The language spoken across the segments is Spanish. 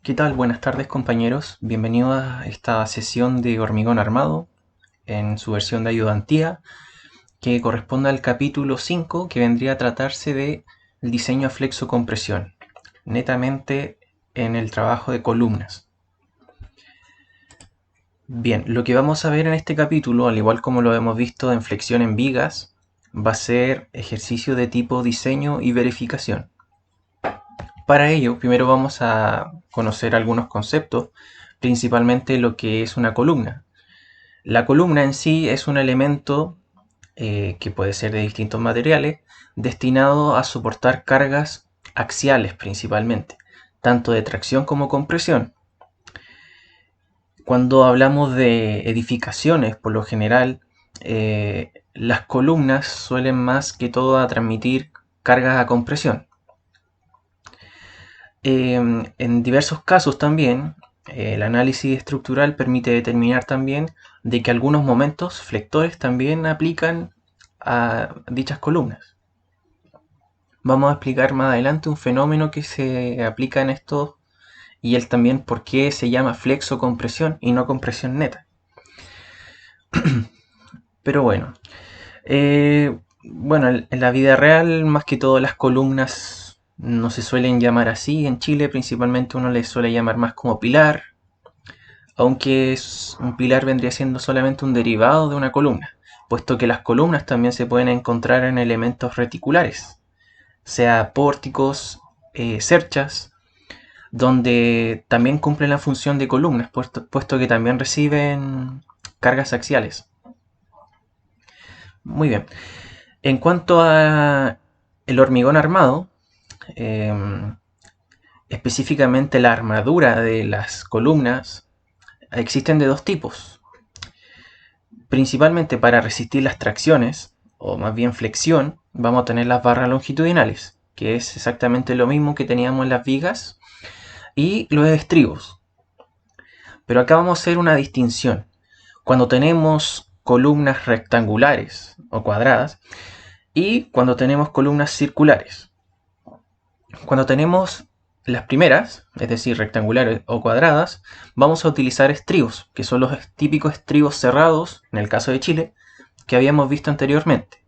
¿Qué tal? Buenas tardes, compañeros. Bienvenidos a esta sesión de hormigón armado en su versión de ayudantía que corresponde al capítulo 5, que vendría a tratarse de el diseño a flexo-compresión, netamente en el trabajo de columnas. Bien, lo que vamos a ver en este capítulo, al igual como lo hemos visto en flexión en vigas, va a ser ejercicio de tipo diseño y verificación. Para ello, primero vamos a conocer algunos conceptos, principalmente lo que es una columna. La columna en sí es un elemento que puede ser de distintos materiales, destinado a soportar cargas axiales principalmente, tanto de tracción como compresión. Cuando hablamos de edificaciones, por lo general, las columnas suelen más que todo a transmitir cargas a compresión. En diversos casos también, el análisis estructural permite determinar también de que algunos momentos flectores también aplican a dichas columnas. Vamos a explicar más adelante un fenómeno que se aplica en esto y el también por qué se llama flexo-compresión y no compresión neta. Pero bueno, en la vida real más que todo las columnas no se suelen llamar así. En Chile principalmente uno les suele llamar más como pilar, aunque un pilar vendría siendo solamente un derivado de una columna, puesto que las columnas también se pueden encontrar en elementos reticulares, sea pórticos, cerchas, donde también cumplen la función de columnas, puesto que también reciben cargas axiales. Muy bien. En cuanto a el hormigón armado, eh, específicamente la armadura de las columnas, existen de dos tipos. Principalmente para resistir las tracciones, o más bien flexión, vamos a tener las barras longitudinales, que es exactamente lo mismo que teníamos en las vigas, y los estribos. Pero acá vamos a hacer una distinción. Cuando tenemos columnas rectangulares o cuadradas y cuando tenemos columnas circulares. Cuando tenemos las primeras, es decir, rectangulares o cuadradas, vamos a utilizar estribos, que son los típicos estribos cerrados, en el caso de Chile, que habíamos visto anteriormente.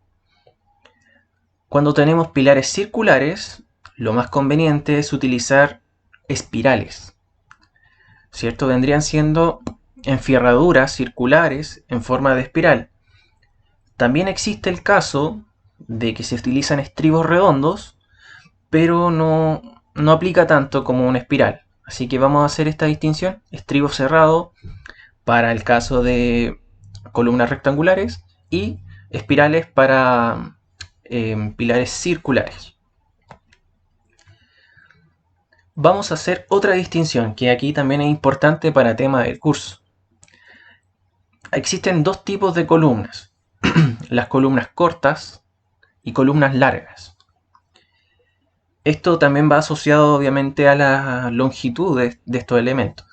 Cuando tenemos pilares circulares, lo más conveniente es utilizar espirales, ¿cierto? Vendrían siendo enfierraduras circulares en forma de espiral. También existe el caso de que se utilizan estribos redondos, pero no aplica tanto como una espiral. Así que vamos a hacer esta distinción, estribo cerrado para el caso de columnas rectangulares y espirales para pilares circulares. Vamos a hacer otra distinción que aquí también es importante para el tema del curso. Existen dos tipos de columnas, las columnas cortas y columnas largas. Esto también va asociado obviamente a la longitud de estos elementos.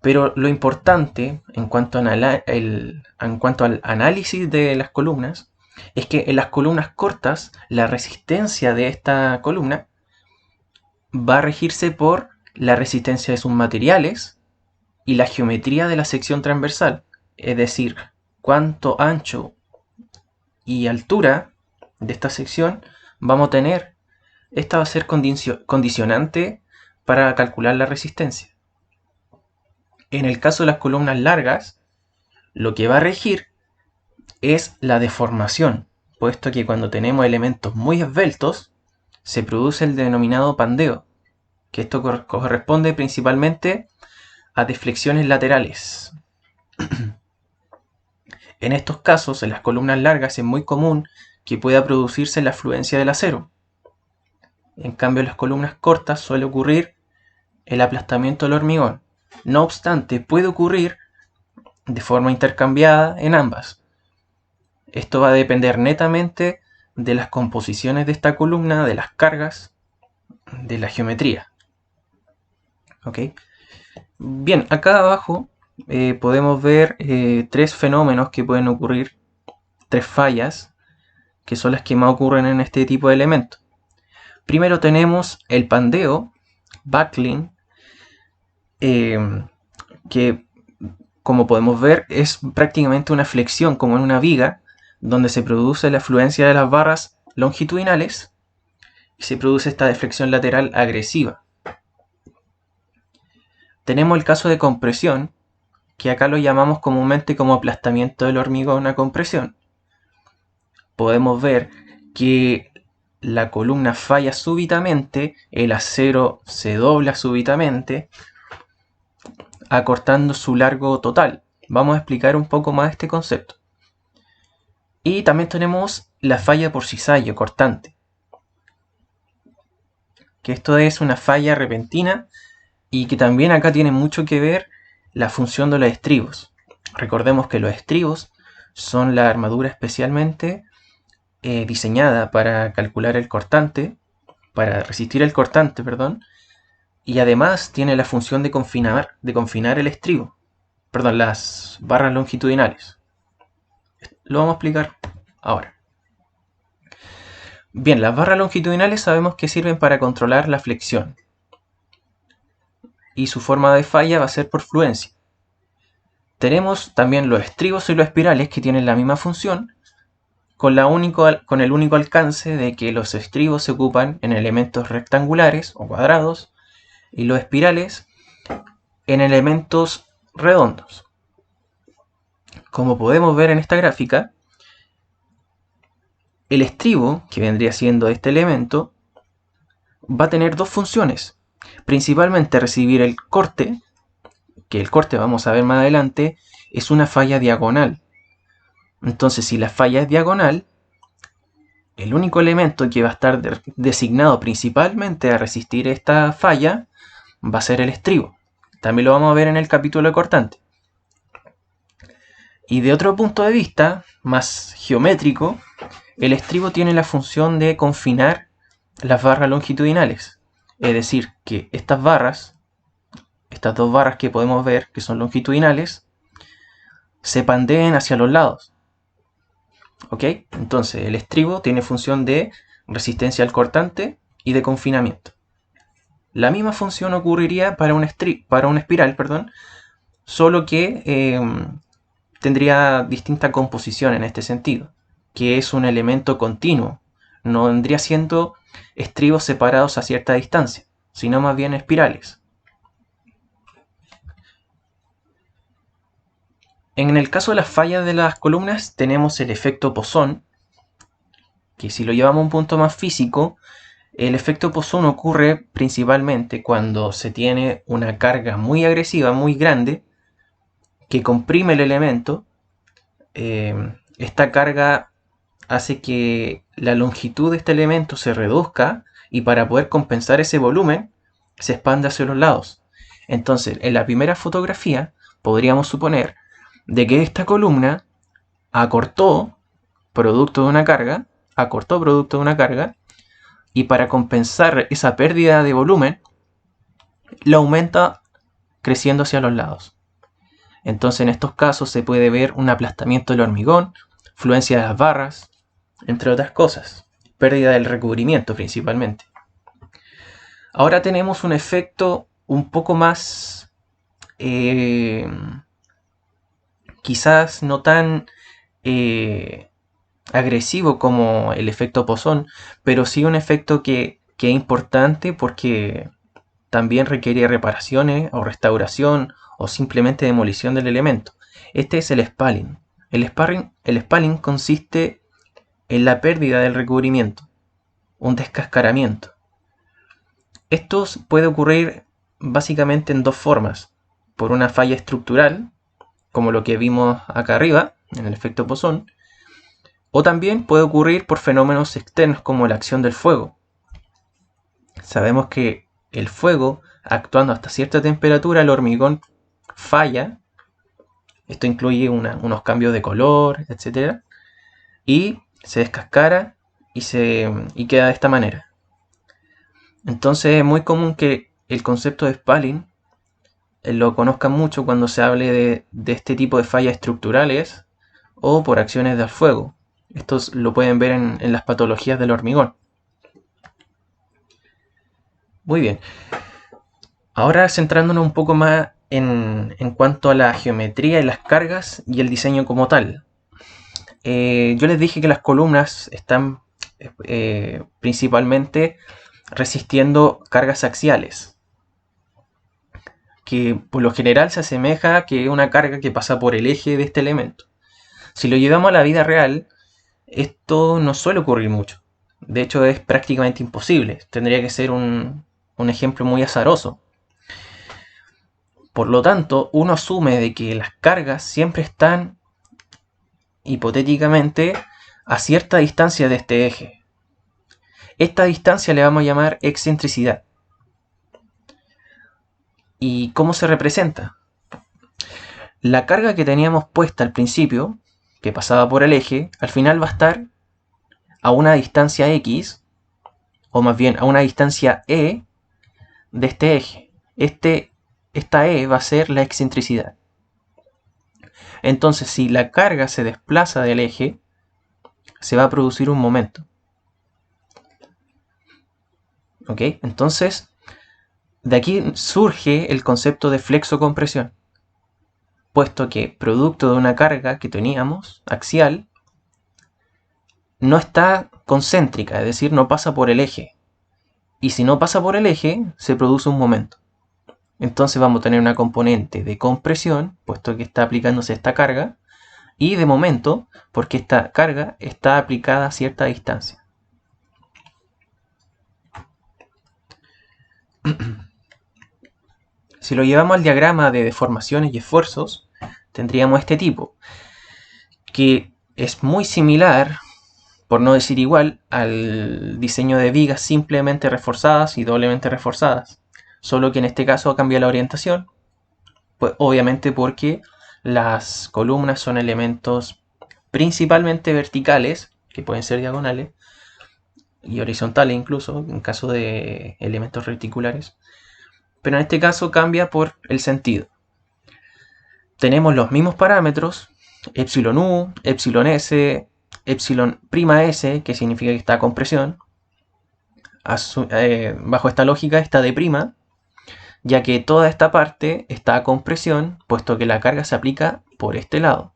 Pero lo importante en cuanto al análisis de las columnas es que en las columnas cortas la resistencia de esta columna va a regirse por la resistencia de sus materiales y la geometría de la sección transversal, es decir, cuánto ancho y altura de esta sección vamos a tener. Esta va a ser condicionante para calcular la resistencia. En el caso de las columnas largas, lo que va a regir es la deformación, puesto que cuando tenemos elementos muy esbeltos, se produce el denominado pandeo, que esto corresponde principalmente a deflexiones laterales. En estos casos, en las columnas largas es muy común que pueda producirse la fluencia del acero. En cambio, en las columnas cortas suele ocurrir el aplastamiento del hormigón. No obstante, puede ocurrir de forma intercambiada en ambas. Esto va a depender netamente de las composiciones de esta columna, de las cargas, de la geometría. ¿Ok? Bien, acá abajo podemos ver tres fenómenos que pueden ocurrir, tres fallas, que son las que más ocurren en este tipo de elementos. Primero tenemos el pandeo, buckling, que, como podemos ver, es prácticamente una flexión, como en una viga, donde se produce la fluencia de las barras longitudinales y se produce esta deflexión lateral agresiva. Tenemos el caso de compresión, que acá lo llamamos comúnmente como aplastamiento del hormigón a compresión. Podemos ver que la columna falla súbitamente, el acero se dobla súbitamente, acortando su largo total. Vamos a explicar un poco más este concepto. Y también tenemos la falla por cizallo cortante, que esto es una falla repentina y que también acá tiene mucho que ver la función de los estribos. Recordemos que los estribos son la armadura especialmente diseñada para calcular el cortante, para resistir el cortante, perdón, y además tiene la función de confinar el estribo, perdón, las barras longitudinales. Lo vamos a explicar ahora. Bien, las barras longitudinales sabemos que sirven para controlar la flexión y su forma de falla va a ser por fluencia. Tenemos también los estribos y los espirales que tienen la misma función, con el único alcance de que los estribos se ocupan en elementos rectangulares o cuadrados y los espirales en elementos redondos. Como podemos ver en esta gráfica, el estribo, que vendría siendo este elemento, va a tener dos funciones. Principalmente recibir el corte, que el corte vamos a ver más adelante, es una falla diagonal. Entonces, si la falla es diagonal, el único elemento que va a estar designado principalmente a resistir esta falla va a ser el estribo. También lo vamos a ver en el capítulo de cortante. Y de otro punto de vista, más geométrico, el estribo tiene la función de confinar las barras longitudinales. Es decir, que estas dos barras que podemos ver, que son longitudinales, se pandeen hacia los lados. ¿Ok? Entonces el estribo tiene función de resistencia al cortante y de confinamiento. La misma función ocurriría para una espiral, perdón, solo que tendría distinta composición en este sentido, que es un elemento continuo. No vendría siendo estribos separados a cierta distancia, sino más bien espirales. En el caso de las fallas de las columnas tenemos el efecto Poisson, que si lo llevamos a un punto más físico, el efecto Poisson ocurre principalmente cuando se tiene una carga muy agresiva, muy grande, que comprime el elemento. Esta carga hace que la longitud de este elemento se reduzca y para poder compensar ese volumen se expande hacia los lados. Entonces, en la primera fotografía podríamos suponer de que esta columna acortó producto de una carga, y para compensar esa pérdida de volumen, la aumenta creciendo hacia los lados. Entonces en estos casos se puede ver un aplastamiento del hormigón, fluencia de las barras, entre otras cosas, pérdida del recubrimiento principalmente. Ahora tenemos un efecto un poco más, quizás no tan agresivo como el efecto Poisson, pero sí un efecto que es importante porque también requiere reparaciones o restauración o simplemente demolición del elemento. Este es el spalling. El spalling consiste en la pérdida del recubrimiento, un descascaramiento. Esto puede ocurrir básicamente en dos formas. Por una falla estructural, como lo que vimos acá arriba, en el efecto Poisson, o también puede ocurrir por fenómenos externos como la acción del fuego. Sabemos que el fuego, actuando hasta cierta temperatura, el hormigón falla. Esto incluye unos cambios de color, etc. Y se descascara y queda de esta manera. Entonces es muy común que el concepto de spalling lo conozcan mucho cuando se hable de este tipo de fallas estructurales o por acciones del fuego. Esto lo pueden ver en las patologías del hormigón. Muy bien. Ahora centrándonos un poco más en cuanto a la geometría y las cargas y el diseño como tal. Yo les dije que las columnas están principalmente resistiendo cargas axiales, que por lo general se asemeja a que una carga que pasa por el eje de este elemento. Si lo llevamos a la vida real, esto no suele ocurrir mucho. De hecho, es prácticamente imposible. Tendría que ser un ejemplo muy azaroso. Por lo tanto, uno asume de que las cargas siempre están, hipotéticamente, a cierta distancia de este eje. Esta distancia le vamos a llamar excentricidad. ¿Y cómo se representa? La carga que teníamos puesta al principio, que pasaba por el eje, al final va a estar a una distancia x, o más bien a una distancia e de este eje. Esta e va a ser la excentricidad. Entonces, si la carga se desplaza del eje, se va a producir un momento. ¿Ok? Entonces, de aquí surge el concepto de flexocompresión, puesto que producto de una carga que teníamos, axial, no está concéntrica, es decir, no pasa por el eje. Y si no pasa por el eje, se produce un momento. Entonces vamos a tener una componente de compresión, puesto que está aplicándose esta carga, y de momento, porque esta carga está aplicada a cierta distancia. Si lo llevamos al diagrama de deformaciones y esfuerzos, tendríamos este tipo, que es muy similar, por no decir igual, al diseño de vigas simplemente reforzadas y doblemente reforzadas, solo que en este caso cambia la orientación, pues obviamente porque las columnas son elementos principalmente verticales, que pueden ser diagonales, y horizontales incluso, en caso de elementos reticulares, pero en este caso cambia por el sentido. Tenemos los mismos parámetros, epsilon u, epsilon s, epsilon prima s, que significa que está a compresión. Bajo esta lógica está de prima, ya que toda esta parte está a compresión, puesto que la carga se aplica por este lado.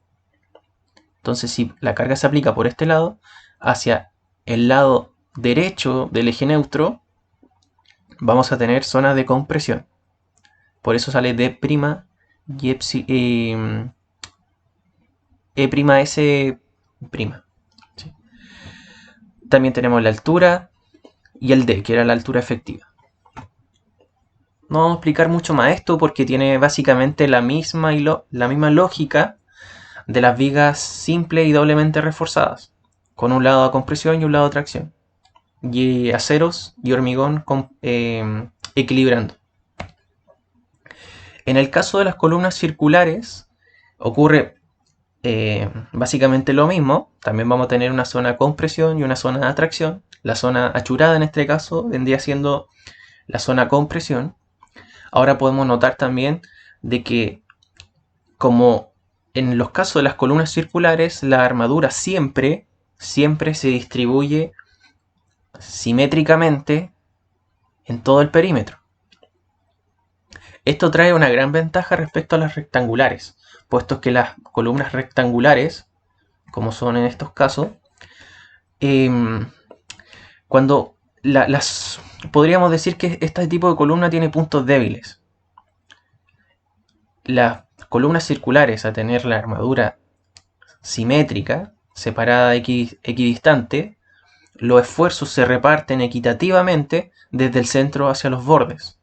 Entonces, si la carga se aplica por este lado, hacia el lado derecho del eje neutro, vamos a tener zonas de compresión. Por eso sale D' y E'(S'). ¿Sí? También tenemos la altura y el D, que era la altura efectiva. No vamos a explicar mucho más esto porque tiene básicamente la misma lógica de las vigas simples y doblemente reforzadas, con un lado a compresión y un lado a tracción, y aceros y hormigón equilibrando. En el caso de las columnas circulares ocurre básicamente lo mismo. También vamos a tener una zona de compresión y una zona de atracción. La zona achurada en este caso vendría siendo la zona de compresión. Ahora podemos notar también de que, como en los casos de las columnas circulares, la armadura siempre se distribuye simétricamente en todo el perímetro. Esto trae una gran ventaja respecto a las rectangulares, puesto que las columnas rectangulares, como son en estos casos, cuando podríamos decir que este tipo de columna tiene puntos débiles. Las columnas circulares, a tener la armadura simétrica, separada equidistante, los esfuerzos se reparten equitativamente desde el centro hacia los bordes.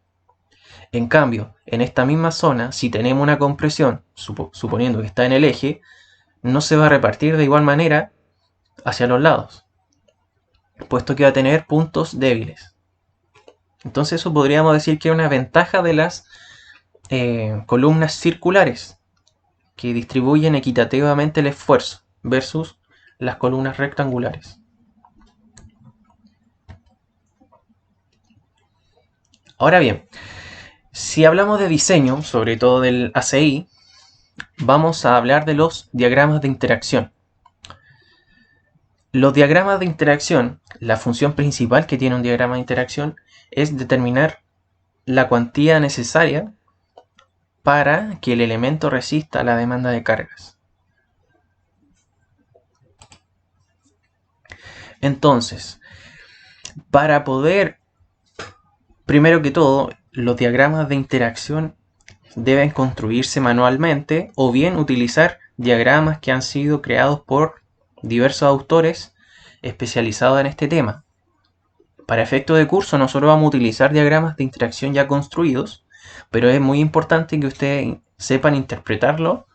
En cambio, en esta misma zona, si tenemos una compresión, suponiendo que está en el eje, no se va a repartir de igual manera hacia los lados, puesto que va a tener puntos débiles. Entonces eso podríamos decir que es una ventaja de las columnas circulares, que distribuyen equitativamente el esfuerzo, versus las columnas rectangulares. Ahora bien, si hablamos de diseño, sobre todo del ACI, vamos a hablar de los diagramas de interacción. Los diagramas de interacción, la función principal que tiene un diagrama de interacción es determinar la cuantía necesaria para que el elemento resista la demanda de cargas. Entonces, para poder, primero que todo, los diagramas de interacción deben construirse manualmente o bien utilizar diagramas que han sido creados por diversos autores especializados en este tema. Para efectos de curso nosotros vamos a utilizar diagramas de interacción ya construidos, pero es muy importante que ustedes sepan interpretarlo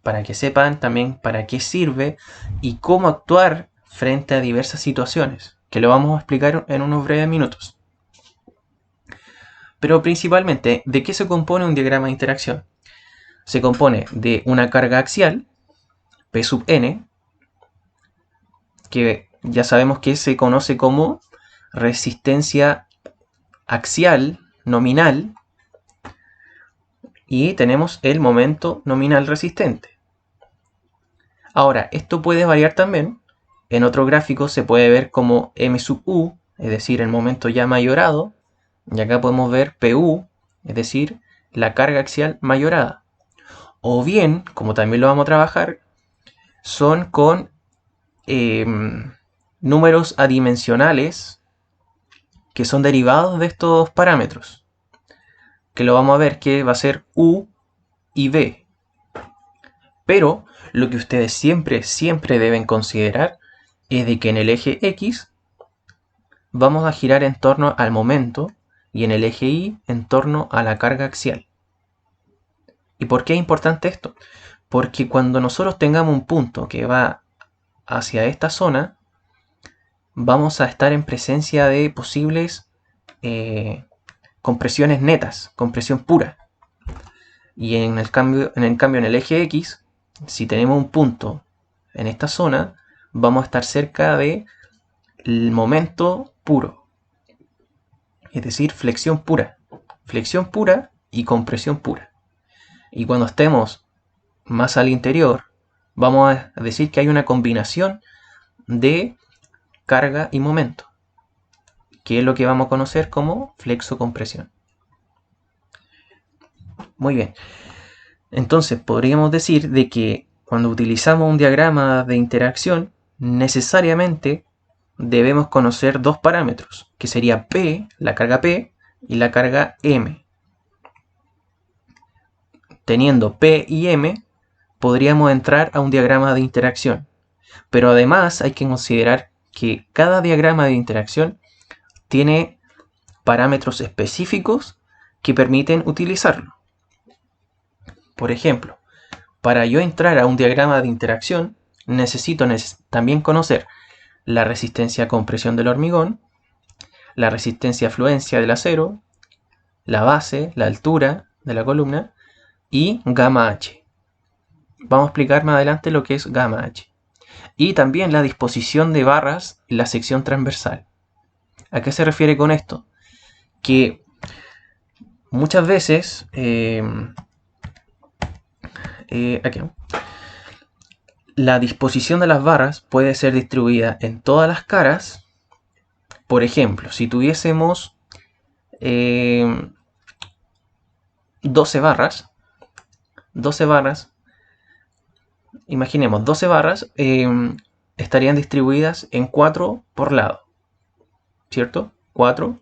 para que sepan también para qué sirve y cómo actuar frente a diversas situaciones, que lo vamos a explicar en unos breves minutos. Pero principalmente, ¿de qué se compone un diagrama de interacción? Se compone de una carga axial, P sub n, que ya sabemos que se conoce como resistencia axial nominal, y tenemos el momento nominal resistente. Ahora, esto puede variar también. En otro gráfico se puede ver como M sub U, es decir, el momento ya mayorado, y acá podemos ver PU, es decir, la carga axial mayorada. O bien, como también lo vamos a trabajar, son con números adimensionales que son derivados de estos parámetros, que lo vamos a ver que va a ser U y V. Pero lo que ustedes siempre deben considerar es de que en el eje X vamos a girar en torno al momento y en el eje Y en torno a la carga axial. ¿Y por qué es importante esto? Porque cuando nosotros tengamos un punto que va hacia esta zona, vamos a estar en presencia de posibles compresiones netas, compresión pura. Y en el cambio en el eje X, si tenemos un punto en esta zona, vamos a estar cerca del momento puro. Es decir, flexión pura y compresión pura. Y cuando estemos más al interior, vamos a decir que hay una combinación de carga y momento, que es lo que vamos a conocer como flexocompresión. Muy bien. Entonces podríamos decir de que cuando utilizamos un diagrama de interacción, necesariamente debemos conocer dos parámetros, que sería P, la carga P, y la carga M. Teniendo P y M, podríamos entrar a un diagrama de interacción. Pero además hay que considerar que cada diagrama de interacción tiene parámetros específicos que permiten utilizarlo. Por ejemplo, para yo entrar a un diagrama de interacción, necesito también conocer la resistencia a compresión del hormigón, la resistencia a fluencia del acero, la base, la altura de la columna y gamma H. Vamos a explicar más adelante lo que es gamma H. Y también la disposición de barras en la sección transversal. ¿A qué se refiere con esto? Que muchas veces aquí, la disposición de las barras puede ser distribuida en todas las caras. Por ejemplo, si tuviésemos 12 barras, imaginemos 12 barras estarían distribuidas en 4 por lado, ¿cierto? 4,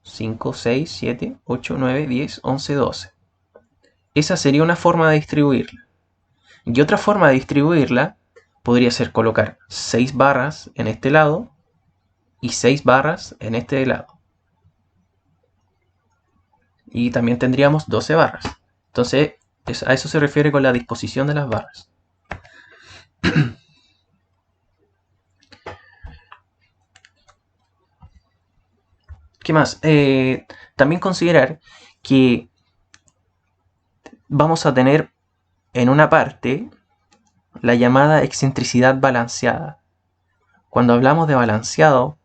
5, 6, 7, 8, 9, 10, 11, 12. Esa sería una forma de distribuirla. Y otra forma de distribuirla podría ser colocar 6 barras en este lado y 6 barras en este lado. Y también tendríamos 12 barras. Entonces, a eso se refiere con la disposición de las barras. ¿Qué más? También considerar que vamos a tener en una parte la llamada excentricidad balanceada. Cuando hablamos de balanceado,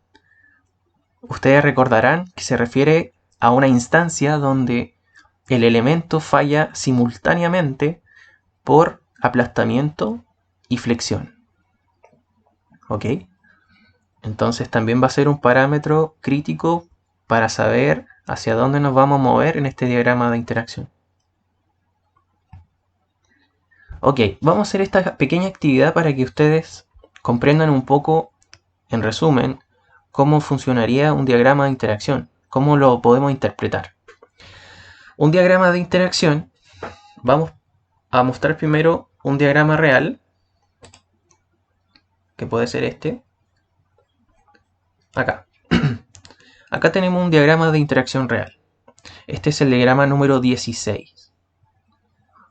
ustedes recordarán que se refiere a una instancia donde el elemento falla simultáneamente por aplastamiento y flexión. ¿Ok? Entonces también va a ser un parámetro crítico para saber hacia dónde nos vamos a mover en este diagrama de interacción. Ok, vamos a hacer esta pequeña actividad para que ustedes comprendan un poco, en resumen, cómo funcionaría un diagrama de interacción, cómo lo podemos interpretar. Un diagrama de interacción, vamos a mostrar primero un diagrama real, que puede ser este, acá. Acá tenemos un diagrama de interacción real. Este es el diagrama número 16.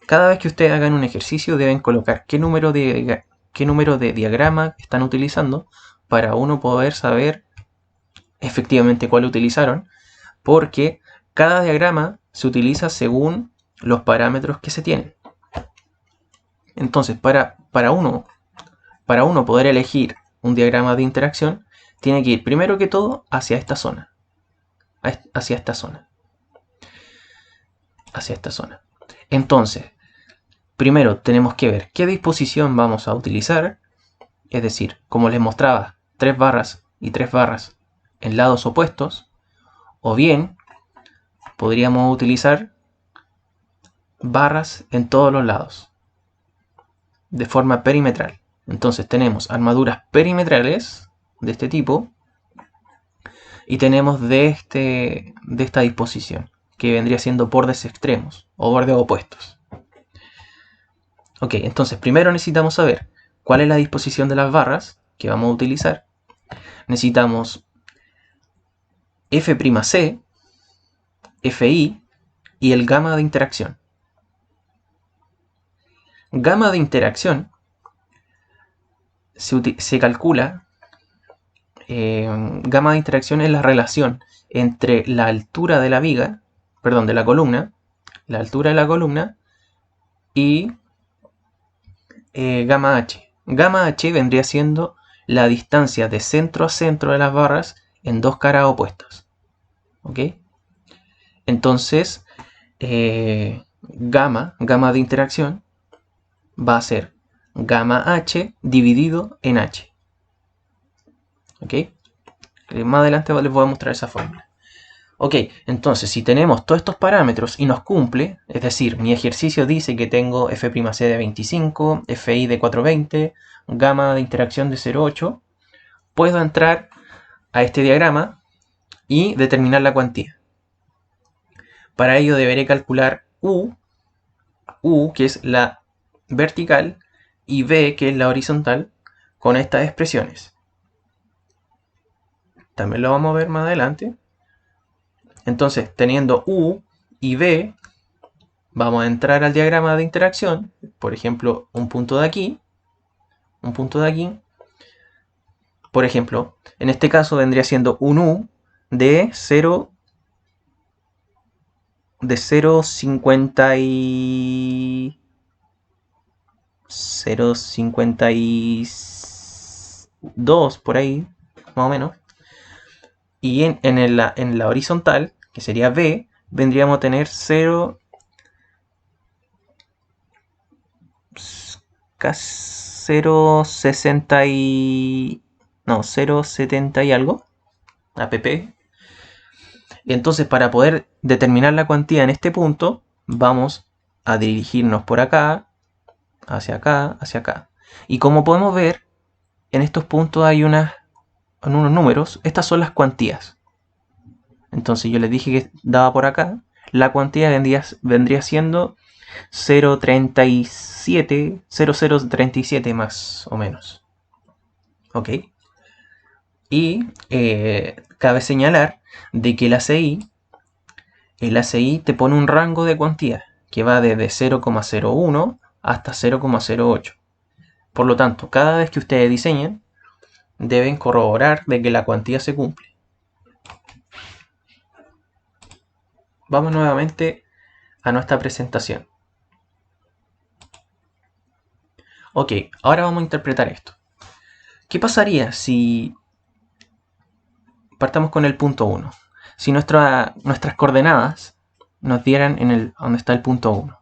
Cada vez que ustedes hagan un ejercicio deben colocar qué número de diagrama están utilizando para uno poder saber efectivamente cuál utilizaron, porque cada diagrama se utiliza según los parámetros que se tienen. Entonces, para uno poder elegir un diagrama de interacción, tiene que ir primero que todo hacia esta zona. Hacia esta zona. Entonces, primero tenemos que ver qué disposición vamos a utilizar. Es decir, como les mostraba, 3 barras y 3 barras en lados opuestos. O bien, podríamos utilizar barras en todos los lados, de forma perimetral. Entonces tenemos armaduras perimetrales de este tipo y tenemos de esta disposición, que vendría siendo bordes extremos o bordes opuestos. Ok, entonces primero necesitamos saber cuál es la disposición de las barras que vamos a utilizar. Necesitamos F'C, Fi y el gamma de interacción. Gamma de interacción se calcula. Gamma de interacción es la relación entre la altura de la viga, perdón, de la columna, la altura de la columna y gamma h. Gamma h vendría siendo la distancia de centro a centro de las barras en dos caras opuestas. ¿Ok? Entonces, gamma de interacción va a ser gamma h dividido en h. ¿Ok? Más adelante les voy a mostrar esa fórmula. Ok, entonces si tenemos todos estos parámetros y nos cumple, es decir, mi ejercicio dice que tengo F'C de 25, Fi de 420, gamma de interacción de 0,8, puedo entrar a este diagrama y determinar la cuantía. Para ello deberé calcular U, que es la vertical, y V, que es la horizontal, con estas expresiones. También lo vamos a ver más adelante. Entonces, teniendo U y V, vamos a entrar al diagrama de interacción. Por ejemplo, un punto de aquí. Un punto de aquí. Por ejemplo, en este caso vendría siendo un U de 0,52 por ahí, más o menos. Y en la horizontal, que sería B, vendríamos a tener 0,70 y algo, app. Y entonces, para poder determinar la cuantía en este punto, vamos a dirigirnos por acá, hacia acá, hacia acá. Y como podemos ver, en estos puntos hay unos números. Estas son las cuantías. Entonces yo les dije que daba por acá. La cuantía vendría siendo 0,37 más o menos. ¿Ok? Y cabe señalar de que el ACI te pone un rango de cuantía que va desde 0,01 hasta 0,08. Por lo tanto, cada vez que ustedes diseñen, deben corroborar de que la cuantía se cumple. Vamos nuevamente a nuestra presentación. Ok, ahora vamos a interpretar esto. ¿Qué pasaría si partamos con el punto 1? Si nuestras coordenadas nos dieran donde está el punto 1.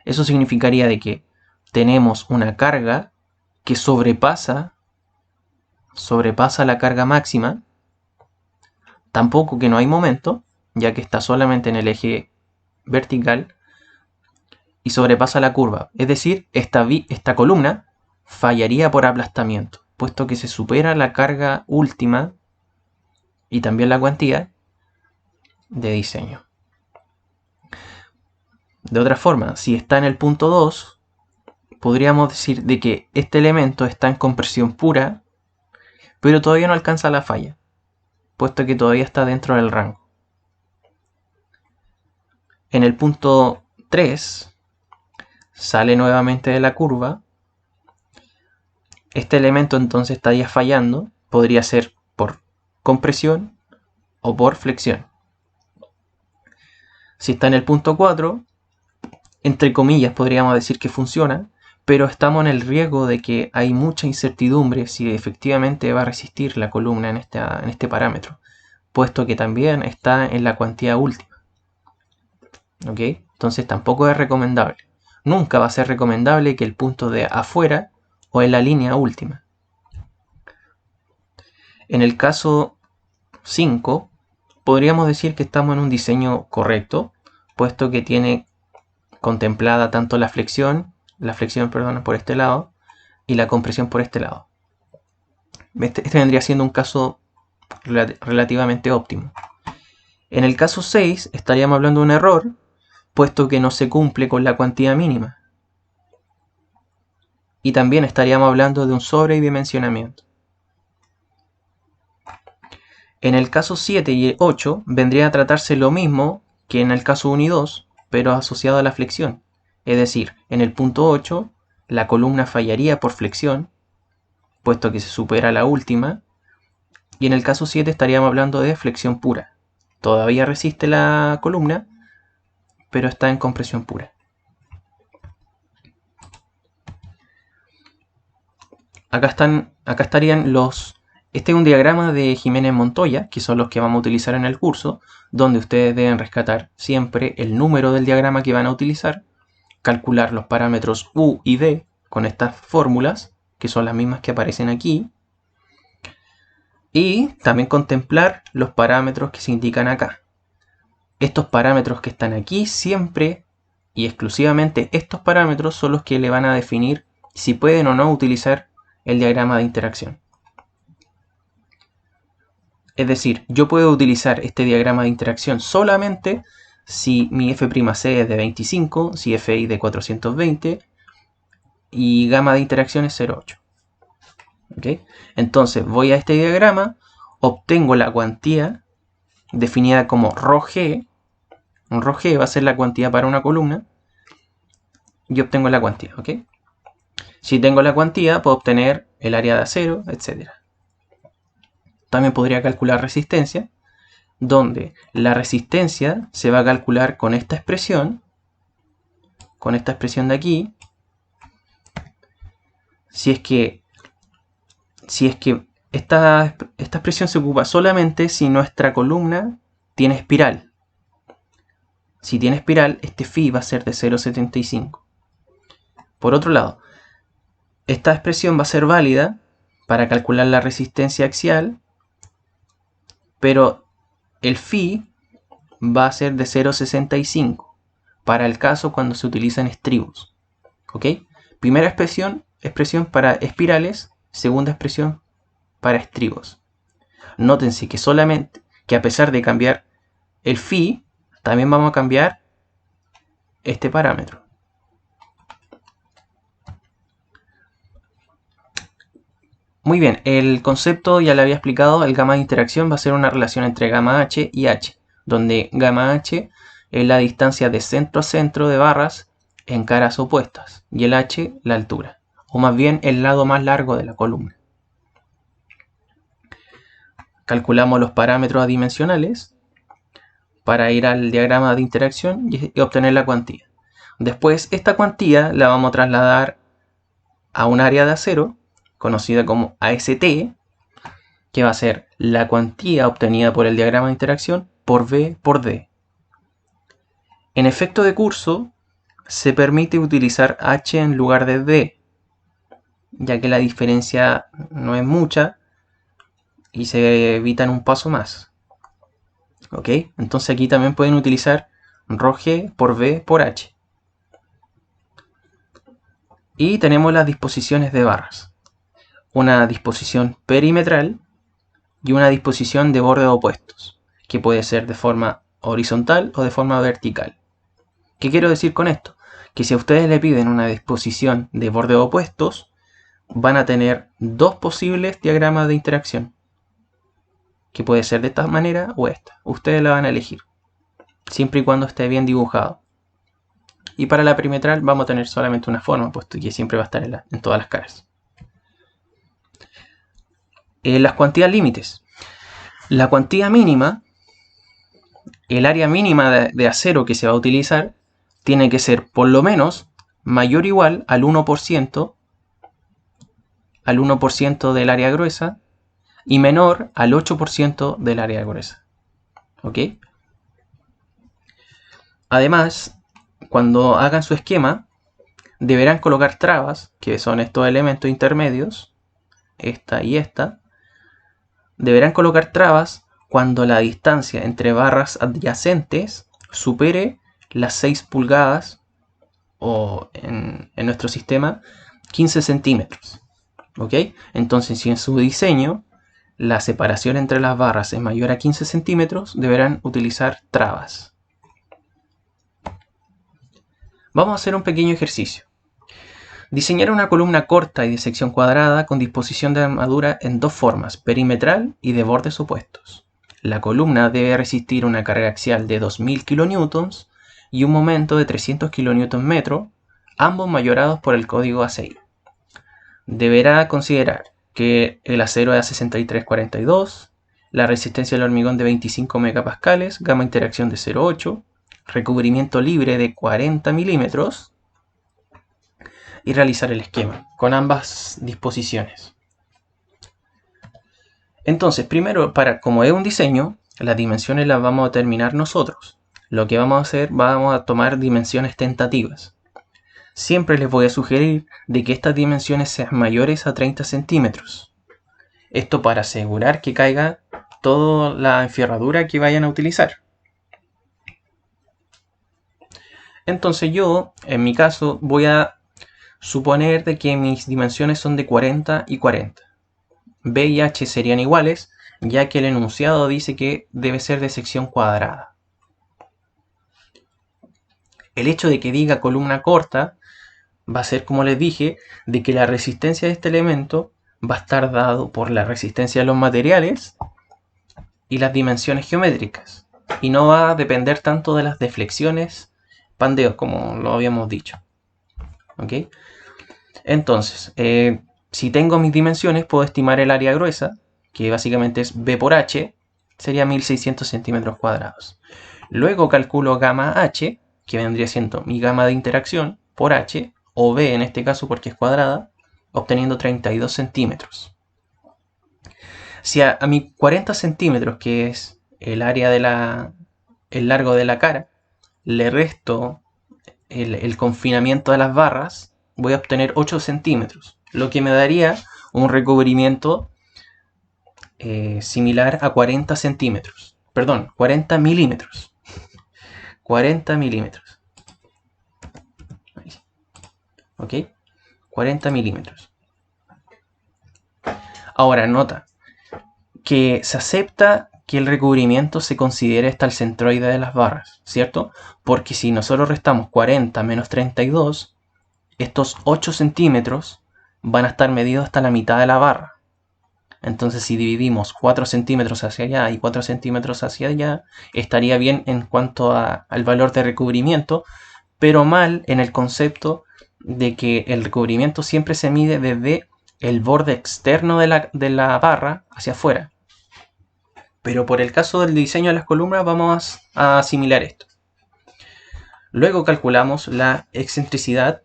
Eso significaría de que tenemos una carga que sobrepasa la carga máxima, tampoco que no hay momento, ya que está solamente en el eje vertical y sobrepasa la curva. Es decir, esta columna fallaría por aplastamiento, puesto que se supera la carga última y también la cuantía de diseño. De otra forma, si está en el punto 2, podríamos decir de que este elemento está en compresión pura, pero todavía no alcanza la falla, puesto que todavía está dentro del rango. En el punto 3, sale nuevamente de la curva. Este elemento entonces estaría fallando, podría ser por compresión o por flexión. Si está en el punto 4, entre comillas podríamos decir que funciona, pero estamos en el riesgo de que hay mucha incertidumbre si efectivamente va a resistir la columna en este parámetro, puesto que también está en la cuantía última. ¿Ok? Entonces tampoco es recomendable. Nunca va a ser recomendable que el punto de afuera o en la línea última. En el caso 5, podríamos decir que estamos en un diseño correcto, puesto que tiene contemplada tanto la flexión por este lado y la compresión por este lado. Este vendría siendo un caso relativamente óptimo. En el caso 6 estaríamos hablando de un error, puesto que no se cumple con la cuantía mínima. Y también estaríamos hablando de un sobredimensionamiento. En el caso 7 y 8 vendría a tratarse lo mismo que en el caso 1 y 2, pero asociado a la flexión. Es decir, en el punto 8 la columna fallaría por flexión, puesto que se supera la última, y en el caso 7 estaríamos hablando de flexión pura. Todavía resiste la columna, pero está en compresión pura. Acá estarían los... Este es un diagrama de Jiménez-Montoya, que son los que vamos a utilizar en el curso, donde ustedes deben rescatar siempre el número del diagrama que van a utilizar, calcular los parámetros U y V con estas fórmulas, que son las mismas que aparecen aquí, y también contemplar los parámetros que se indican acá. Estos parámetros que están aquí, siempre y exclusivamente estos parámetros son los que le van a definir si pueden o no utilizar el diagrama de interacción. Es decir, yo puedo utilizar este diagrama de interacción solamente si mi F'C es de 25, si Fi de 420 y gamma de interacción es 0,8. ¿Okay? Entonces voy a este diagrama, obtengo la cuantía definida como ρg. Un ρg va a ser la cuantía para una columna y obtengo la cuantía. ¿Okay? Si tengo la cuantía, puedo obtener el área de acero, etc. También podría calcular resistencia, donde la resistencia se va a calcular con esta expresión de aquí, si es que esta expresión se ocupa solamente si nuestra columna tiene espiral. Si tiene espiral, este phi va a ser de 0,75. Por otro lado, esta expresión va a ser válida para calcular la resistencia axial, pero el phi va a ser de 0,65 para el caso cuando se utilizan estribos. ¿Ok? Primera expresión para espirales, segunda expresión para estribos. Nótense que a pesar de cambiar el phi, también vamos a cambiar este parámetro. Muy bien, el concepto ya lo había explicado, el gamma de interacción va a ser una relación entre gamma h y h, donde gamma h es la distancia de centro a centro de barras en caras opuestas, y el h la altura, o más bien el lado más largo de la columna. Calculamos los parámetros adimensionales para ir al diagrama de interacción y obtener la cuantía. Después esta cuantía la vamos a trasladar a un área de acero conocida como AST, que va a ser la cuantía obtenida por el diagrama de interacción por V por D. En efecto de curso se permite utilizar H en lugar de D, ya que la diferencia no es mucha y se evitan un paso más. ¿Ok? Entonces aquí también pueden utilizar ρg por v por h. Y tenemos las disposiciones de barras. Una disposición perimetral y una disposición de bordes opuestos, que puede ser de forma horizontal o de forma vertical. ¿Qué quiero decir con esto? Que si a ustedes le piden una disposición de bordes opuestos, van a tener dos posibles diagramas de interacción, que puede ser de esta manera o esta. Ustedes la van a elegir, siempre y cuando esté bien dibujado. Y para la perimetral vamos a tener solamente una forma, puesto que siempre va a estar en todas las caras. Las cuantías límites. La cuantía mínima, el área mínima de acero que se va a utilizar, tiene que ser por lo menos mayor o igual al 1%, del área gruesa y menor al 8% del área gruesa. ¿Ok? Además, cuando hagan su esquema, deberán colocar trabas, que son estos elementos intermedios, esta y esta. Deberán colocar trabas cuando la distancia entre barras adyacentes supere las 6 pulgadas o en nuestro sistema 15 centímetros. ¿Ok? Entonces, si en su diseño la separación entre las barras es mayor a 15 centímetros, deberán utilizar trabas. Vamos a hacer un pequeño ejercicio. Diseñar una columna corta y de sección cuadrada con disposición de armadura en dos formas, perimetral y de bordes opuestos. La columna debe resistir una carga axial de 2000 kN y un momento de 300 kN/m, ambos mayorados por el código A6. Deberá considerar que el acero es A6342, la resistencia del hormigón de 25 MPa, gama interacción de 0,8, recubrimiento libre de 40 milímetros, y realizar el esquema con ambas disposiciones. Entonces, primero, como es un diseño, las dimensiones las vamos a determinar nosotros. Lo que vamos a hacer, vamos a tomar dimensiones tentativas. Siempre les voy a sugerir de que estas dimensiones sean mayores a 30 centímetros. Esto para asegurar que caiga toda la enferradura que vayan a utilizar. Entonces yo, en mi caso, voy a suponer de que mis dimensiones son de 40 y 40. B y H serían iguales, ya que el enunciado dice que debe ser de sección cuadrada. El hecho de que diga columna corta va a ser, como les dije, de que la resistencia de este elemento va a estar dado por la resistencia de los materiales y las dimensiones geométricas, y no va a depender tanto de las deflexiones, pandeos, como lo habíamos dicho. ¿Ok? Entonces, si tengo mis dimensiones, puedo estimar el área gruesa, que básicamente es B por H, sería 1600 centímetros cuadrados. Luego calculo gamma H, que vendría siendo mi gama de interacción, por H, o B en este caso porque es cuadrada, obteniendo 32 centímetros. Si a mi 40 centímetros, que es el área el largo de la cara, le resto el confinamiento de las barras, voy a obtener 8 centímetros, lo que me daría un recubrimiento similar a 40 centímetros. Perdón, 40 milímetros. 40 milímetros. ¿Ok? 40 milímetros. Ahora, nota que se acepta que el recubrimiento se considere hasta el centroide de las barras, ¿cierto? Porque si nosotros restamos 40 menos 32, estos 8 centímetros van a estar medidos hasta la mitad de la barra. Entonces, si dividimos 4 centímetros hacia allá y 4 centímetros hacia allá, estaría bien en cuanto al valor de recubrimiento, pero mal en el concepto de que el recubrimiento siempre se mide desde el borde externo de la barra hacia afuera. Pero por el caso del diseño de las columnas vamos a asimilar esto. Luego calculamos la excentricidad,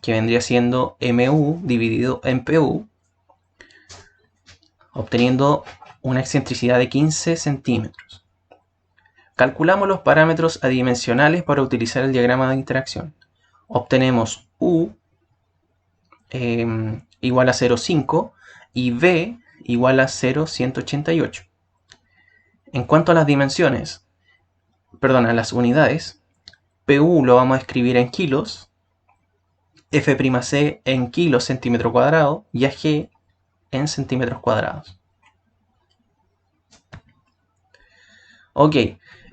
que vendría siendo MU dividido en PU, obteniendo una excentricidad de 15 centímetros. Calculamos los parámetros adimensionales para utilizar el diagrama de interacción. Obtenemos U igual a 0,5 y V igual a 0,188. En cuanto a las dimensiones, perdón, a las unidades. PU lo vamos a escribir en kilos, F'C en kilos centímetro cuadrado y AG en centímetros cuadrados. Ok,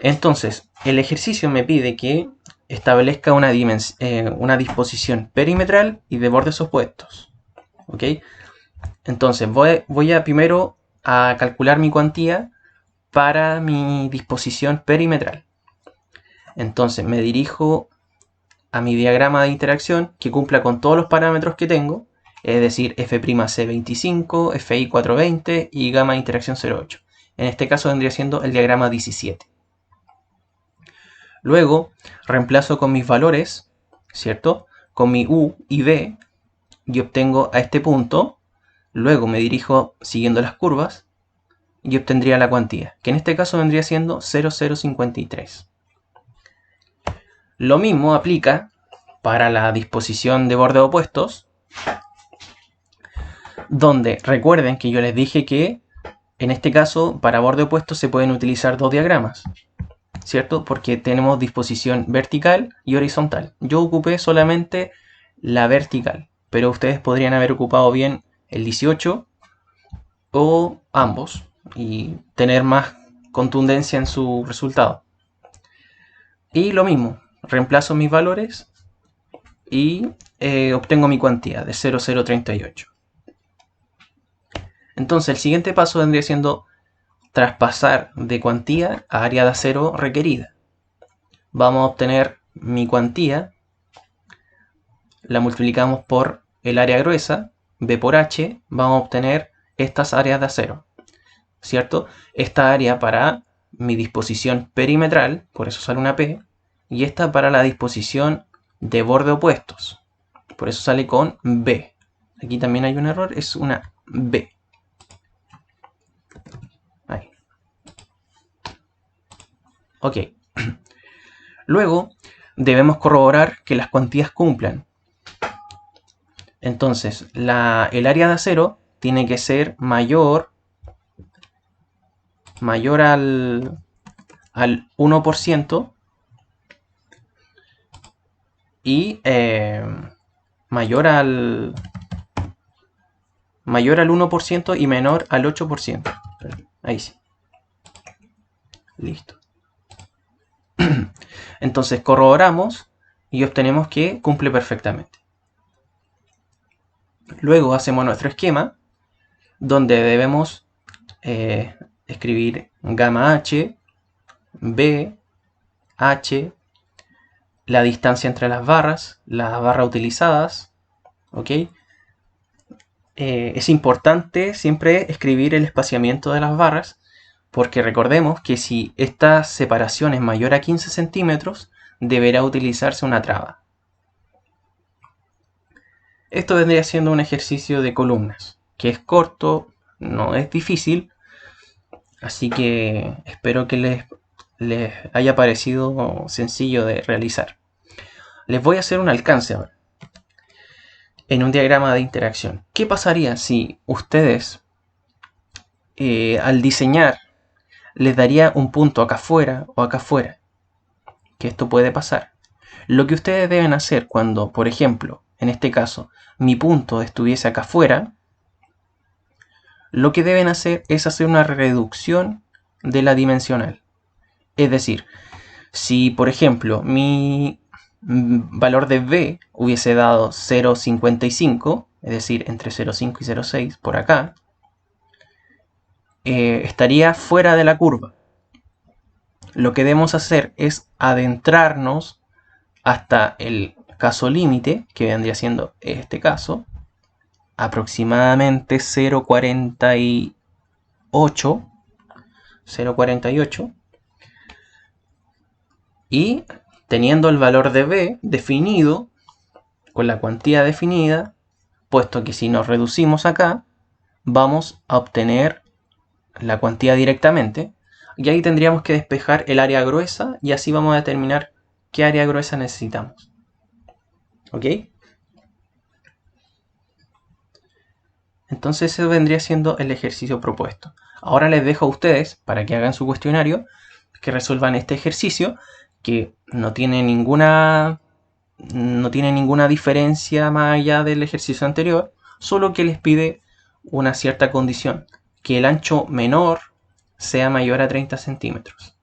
entonces el ejercicio me pide que establezca una disposición perimetral y de bordes opuestos. Ok, entonces voy a primero a calcular mi cuantía para mi disposición perimetral. Entonces me dirijo a mi diagrama de interacción que cumpla con todos los parámetros que tengo, es decir, F'C 25, Fi 420 y gamma de interacción 0,8. En este caso vendría siendo el diagrama 17. Luego reemplazo con mis valores, ¿cierto? Con mi U y V y obtengo a este punto. Luego me dirijo siguiendo las curvas y obtendría la cuantía, que en este caso vendría siendo 0,053. Lo mismo aplica para la disposición de bordes opuestos, donde recuerden que yo les dije que en este caso para borde opuesto se pueden utilizar dos diagramas, ¿cierto? Porque tenemos disposición vertical y horizontal. Yo ocupé solamente la vertical, pero ustedes podrían haber ocupado bien el 18 o ambos y tener más contundencia en su resultado. Y lo mismo, reemplazo mis valores y obtengo mi cuantía de 0,038. Entonces el siguiente paso vendría siendo traspasar de cuantía a área de acero requerida. Vamos a obtener mi cuantía, la multiplicamos por el área gruesa, B por H, vamos a obtener estas áreas de acero, ¿cierto? Esta área para mi disposición perimetral, por eso sale una P, y esta para la disposición de borde opuestos, por eso sale con B. Aquí también hay un error, es una B. Ahí. Ok. Luego debemos corroborar que las cuantías cumplan. Entonces, el área de acero tiene que ser mayor al 1% y mayor al 1% y menor al 8%. Ahí sí. Listo. Entonces corroboramos y obtenemos que cumple perfectamente. Luego hacemos nuestro esquema donde debemos escribir gamma h, b, h, la distancia entre las barras utilizadas, ¿ok? Es importante siempre escribir el espaciamiento de las barras, porque recordemos que si esta separación es mayor a 15 centímetros, deberá utilizarse una traba. Esto vendría siendo un ejercicio de columnas, que es corto, no es difícil, así que espero que les haya parecido sencillo de realizar. Les voy a hacer un alcance ahora, en un diagrama de interacción. ¿Qué pasaría si ustedes, al diseñar, les daría un punto acá afuera o acá afuera? Que esto puede pasar. Lo que ustedes deben hacer cuando, por ejemplo, en este caso, mi punto estuviese acá afuera, lo que deben hacer es hacer una reducción de la dimensional. Es decir, si por ejemplo mi valor de B hubiese dado 0,55, es decir, entre 0,5 y 0,6 por acá, estaría fuera de la curva. Lo que debemos hacer es adentrarnos hasta el caso límite, que vendría siendo este caso, aproximadamente 0,48, y teniendo el valor de B definido, con la cuantía definida, puesto que si nos reducimos acá, vamos a obtener la cuantía directamente, y ahí tendríamos que despejar el área gruesa, y así vamos a determinar qué área gruesa necesitamos. ¿Ok? Entonces ese vendría siendo el ejercicio propuesto. Ahora les dejo a ustedes, para que hagan su cuestionario, que resuelvan este ejercicio, que no tiene ninguna diferencia más allá del ejercicio anterior, solo que les pide una cierta condición, que el ancho menor sea mayor a 30 centímetros.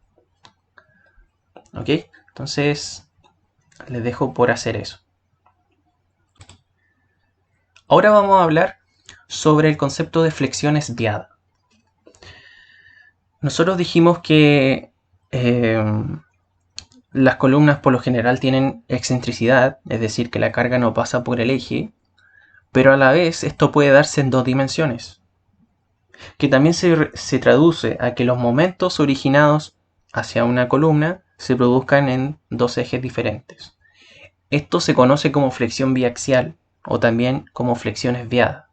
¿Ok? Entonces, les dejo por hacer eso. Ahora vamos a hablar sobre el concepto de flexión esviada. Nosotros dijimos que las columnas por lo general tienen excentricidad, es decir, que la carga no pasa por el eje, pero a la vez esto puede darse en dos dimensiones, que también se traduce a que los momentos originados hacia una columna se produzcan en dos ejes diferentes. Esto se conoce como flexión biaxial o también como flexión esviada.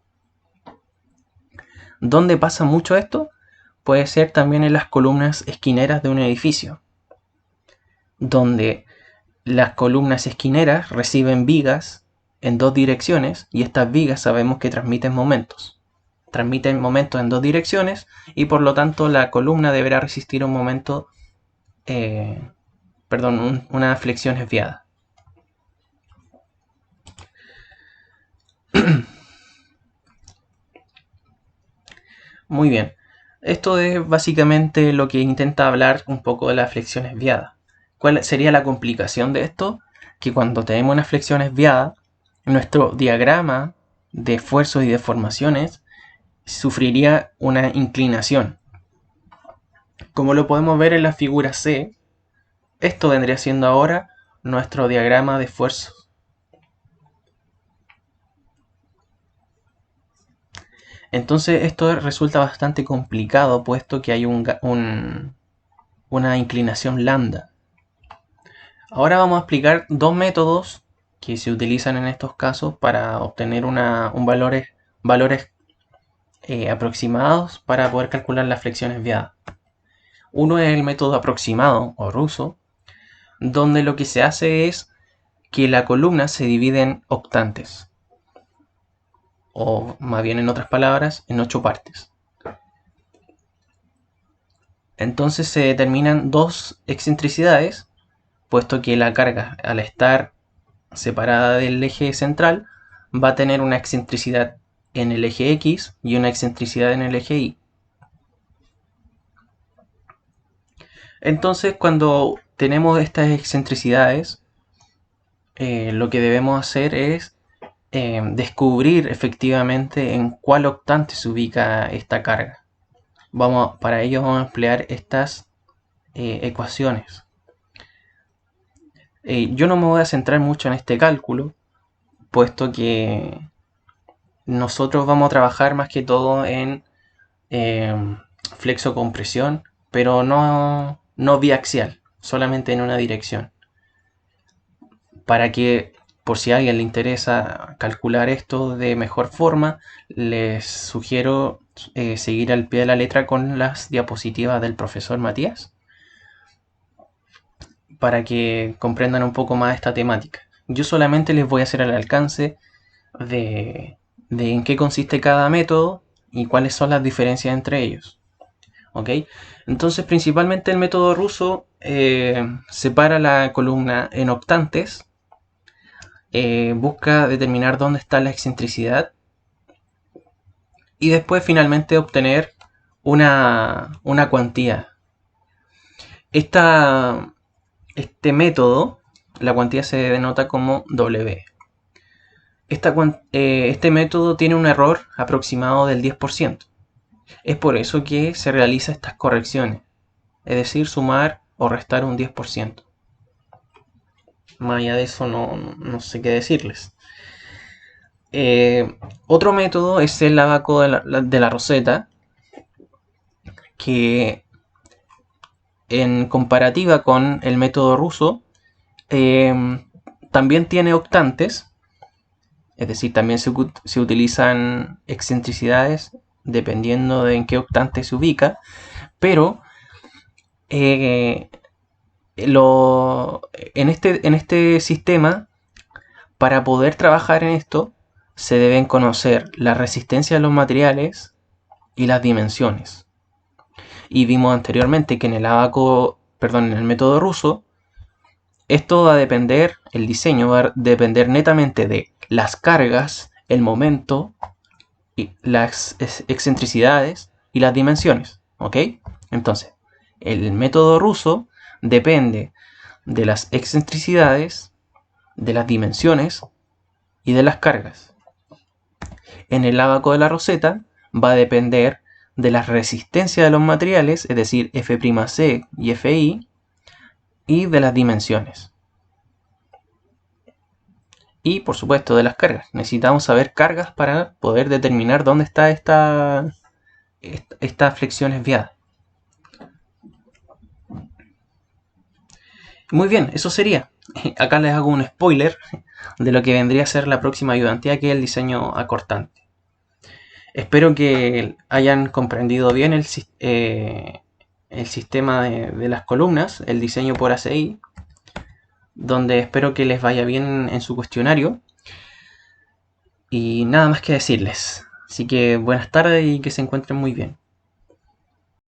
¿Dónde pasa mucho esto? Puede ser también en las columnas esquineras de un edificio, donde las columnas esquineras reciben vigas en dos direcciones y estas vigas sabemos que transmiten momentos. Transmiten momentos en dos direcciones y por lo tanto la columna deberá resistir un momento, una flexión esviada. Muy bien. Esto es básicamente lo que intenta hablar un poco de la flexión esviada. ¿Cuál sería la complicación de esto? Que cuando tenemos una flexión esviada, nuestro diagrama de esfuerzos y deformaciones sufriría una inclinación. Como lo podemos ver en la figura C, esto vendría siendo ahora nuestro diagrama de esfuerzos. Entonces esto resulta bastante complicado puesto que hay una inclinación lambda. Ahora vamos a explicar dos métodos que se utilizan en estos casos para obtener valores aproximados para poder calcular la flexión esviada. Uno es el método aproximado o ruso, donde lo que se hace es que la columna se divide en octantes, o más bien en otras palabras, en 8 partes. Entonces se determinan dos excentricidades, puesto que la carga, al estar separada del eje central, va a tener una excentricidad en el eje X y una excentricidad en el eje Y. Entonces, cuando tenemos estas excentricidades, lo que debemos hacer es descubrir efectivamente en cuál octante se ubica esta carga. Para ello vamos a emplear estas ecuaciones. Yo no me voy a centrar mucho en este cálculo, puesto que nosotros vamos a trabajar más que todo en flexo-compresión, pero no biaxial, solamente en una dirección. Para que, por si a alguien le interesa calcular esto de mejor forma, les sugiero seguir al pie de la letra con las diapositivas del profesor Matías, para que comprendan un poco más esta temática. Yo solamente les voy a hacer el alcance de en qué consiste cada método y cuáles son las diferencias entre ellos. ¿Ok? Entonces, principalmente el método ruso separa la columna en octantes, busca determinar dónde está la excentricidad y después finalmente obtener una cuantía. Este método, la cuantía se denota como W. Este método tiene un error aproximado del 10%. Es por eso que se realizan estas correcciones, es decir, sumar o restar un 10%. Más allá de eso no sé qué decirles. Otro método es el ábaco de la roseta, que en comparativa con el método ruso también tiene octantes, es decir, también se utilizan excentricidades dependiendo de en qué octante se ubica, pero en este sistema, para poder trabajar en esto, se deben conocer la resistencia de los materiales y las dimensiones. Y vimos anteriormente que en el ábaco perdón, en el método ruso, esto va a depender, el diseño va a depender netamente de las cargas, el momento, y las excentricidades y las dimensiones, ¿ok? Entonces, el método ruso depende de las excentricidades, de las dimensiones y de las cargas. En el ábaco de la roseta va a depender de la resistencia de los materiales, es decir, F'C y Fi, y de las dimensiones. Y por supuesto de las cargas. Necesitamos saber cargas para poder determinar dónde está esta flexión desviada. Muy bien, eso sería. Acá les hago un spoiler de lo que vendría a ser la próxima ayudantía, que es el diseño acortante. Espero que hayan comprendido bien el sistema de las columnas, el diseño por ACI, donde espero que les vaya bien en su cuestionario. Y nada más que decirles. Así que buenas tardes y que se encuentren muy bien.